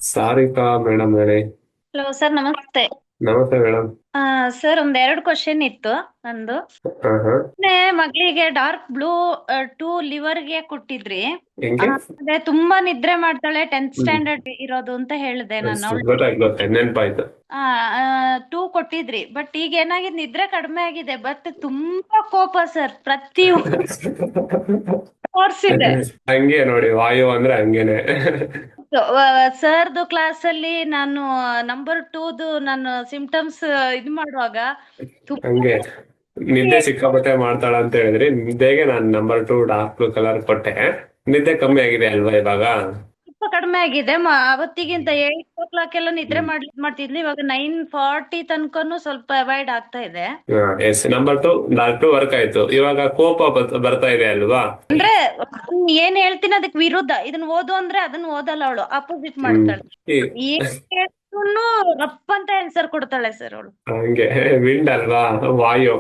Sarika madam ಹೇಳಿ. Hello sir, ನಮಸ್ತೆ. ನಮಸ್ತೆ ಮೇಡಮ್. ಸರ್, ಒಂದ್ ಎರಡು ಕ್ವಶನ್ ಇತ್ತು ನಂದು. ಹಾ ಹಾ. ಮಗಳಿಗೆ ಡಾರ್ಕ್ ಬ್ಲೂ ಟು ಲಿವರ್ ಗೆ ಕೊಟ್ಟಿದ್ರಿ. ಹೆಂಗೆ? ಅದೇ ತುಂಬಾ ನಿದ್ರೆ ಮಾಡ್ತಾಳೆ, ಟೆಂತ್ ಹ್ಮ್. ಸ್ಟ್ಯಾಂಡರ್ಡ್ ಇರೋದು ಅಂತ ಹೇಳಿದೆ ನಾನು. ಗೊತ್ತಾಯ್ತು ನೆನ್ಪಾಯ್ತು. ಟೂ ಕೊಟ್ಟಿದ್ರಿ, ಬಟ್ ಈಗ ಏನಾಗಿದೆ, ನಿದ್ರೆ ಕಡಿಮೆ ಆಗಿದೆ, ಬಟ್ ತುಂಬಾ ಕೋಪ ಸರ್. ಪ್ರತಿ ಕೋರ್ಸ್ ಇದೆ. ಹಂಗೆ ನೋಡಿ, ವಾಯು ಅಂದ್ರೆ ಹಂಗೇನೆ. ಸರ್ದು ಕ್ಲಾಸ್ ಅಲ್ಲಿ ನಾನು ನಂಬರ್ ಟೂದು ನಾನು ಸಿಂಪ್ಟಮ್ಸ್ ಇದು ಮಾಡುವಾಗ ತುಂಬಾ ಹಂಗೆ ನಿದ್ದೆ ಸಿಕ್ಕಾಪಟ್ಟೆ ಮಾಡ್ತಾಳ ಅಂತ ಹೇಳಿದ್ರಿ. ನಿದ್ದೆಗೆ ನಾನು ನಂಬರ್ 2 ಡಾರ್ಕ್ ಬ್ಲೂ ಕಲರ್ ಕೊಟ್ಟೆ. ನಿದ್ದೆ ಕಮ್ಮಿ ಆಗಿದೆ ಅಲ್ವಾ ಇವಾಗ? ಸ್ವಲ್ಪ ಕಡಿಮೆ ಆಗಿದೆ. ಅವತ್ತಿಗಿಂತ 8 o'clock ಎಲ್ಲ ನಿದ್ರೆ ಮಾಡ್ತಿದ್ಲಿ, ಇವಾಗ 9:40 ತನಕನು ಸ್ವಲ್ಪ ಅವಾಯ್ಡ್ ಆಗ್ತಾ ಇದೆ. ಎಸ್, ನಂಬರ್ 2 ಡಾರ್ಕ್ 2 ವರ್ಕ್ ಆಯ್ತು. ಇವಾಗ ಕೋಪ ಬರ್ತಾ ಇದೆ ಅಲ್ವಾ? ಅಂದ್ರೆ ಏನ್ ಹೇಳ್ತೀನಿ ಅದಕ್ಕೆ ವಿರುದ್ಧ, ಇದನ್ನ ಓದು ಅಂದ್ರೆ ಅದನ್ನ ಓದಲ್ಲ, ಅವಳು ಅಪೋಸಿಟ್ ಹ್ಮ್. ಮಾಡ್ತಾಳೆ. ಏನ್ ಕೇಳಿದ್ರು ರಪ್ಪ ಅಂತ ಆನ್ಸರ್ ಕೊಡ್ತಾಳೆ ಸರ್ ಅವಳು. ಹಂಗೆ ವಿಂಡ್ ಅಲ್ವಾ, ವಾಯು.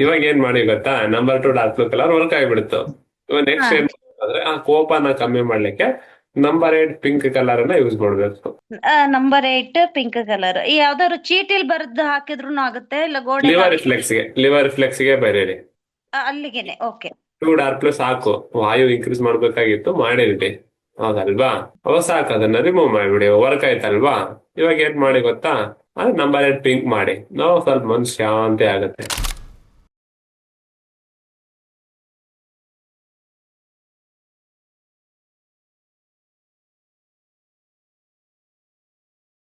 ಇವಾಗ ಏನ್ ಮಾಡಿ ಗೊತ್ತಾ, number 2 dark blue colour work ಆಗಿಬಿಡ್ತು. ಇವಾಗ ಹಾ, ನೆಕ್ಸ್ಟ್ ಏನ್ ಅಂದ್ರೆ ಆ ಕೋಪನ ಕಮ್ಮಿ ಮಾಡ್ಲಿಕ್ಕೆ ನಂಬರ್ 8 ಪಿಂಕ್ ಕಲರ್ ಅನ್ನ ಯೂಸ್ ಮಾಡ್ಬೇಕು. Number 8 pink colour. ಯಾವ್ದಾದ್ರು ಚೀಟಿಲ್ ಬರ್ದು ಹಾಕಿದ್ರು ಆಗುತ್ತೆ, ಇಲ್ಲ ಗೋಡೆಗೆ ಲಿವರ್ ರಿಫ್ಲೆಕ್ಸ್ ಗೆ ಬರೀರಿ. ಅಲ್ಲಿಗೆನೆ. ಓಕೆ. 2 ಡಾರ್ಕ್ ಪ್ಲಸ್ ಸಾಕು. ವಾಯು ಇನ್ಕ್ರೀಸ್ ಮಾಡ್ಬೇಕಾಗಿತ್ತು, ಮಾಡಿರ್ಲಿ. ಹೌದಲ್ವಾ? ಅವ ಸಾಕು, ಅದನ್ನ ರಿಮೂವ್ ಮಾಡಿಬಿಡಿ. ವರ್ಕ್ ಆಯ್ತಲ್ವಾ? ಇವಾಗ ಏನ್ ಮಾಡಿ ಗೊತ್ತಾ, ಅದು ನಂಬರ್ 8 ಪಿಂಕ್ ಮಾಡಿ. ನಾವು ಸ್ವಲ್ಪ ಮನ್ಸು ಶಾಂತಿ ಆಗುತ್ತೆ.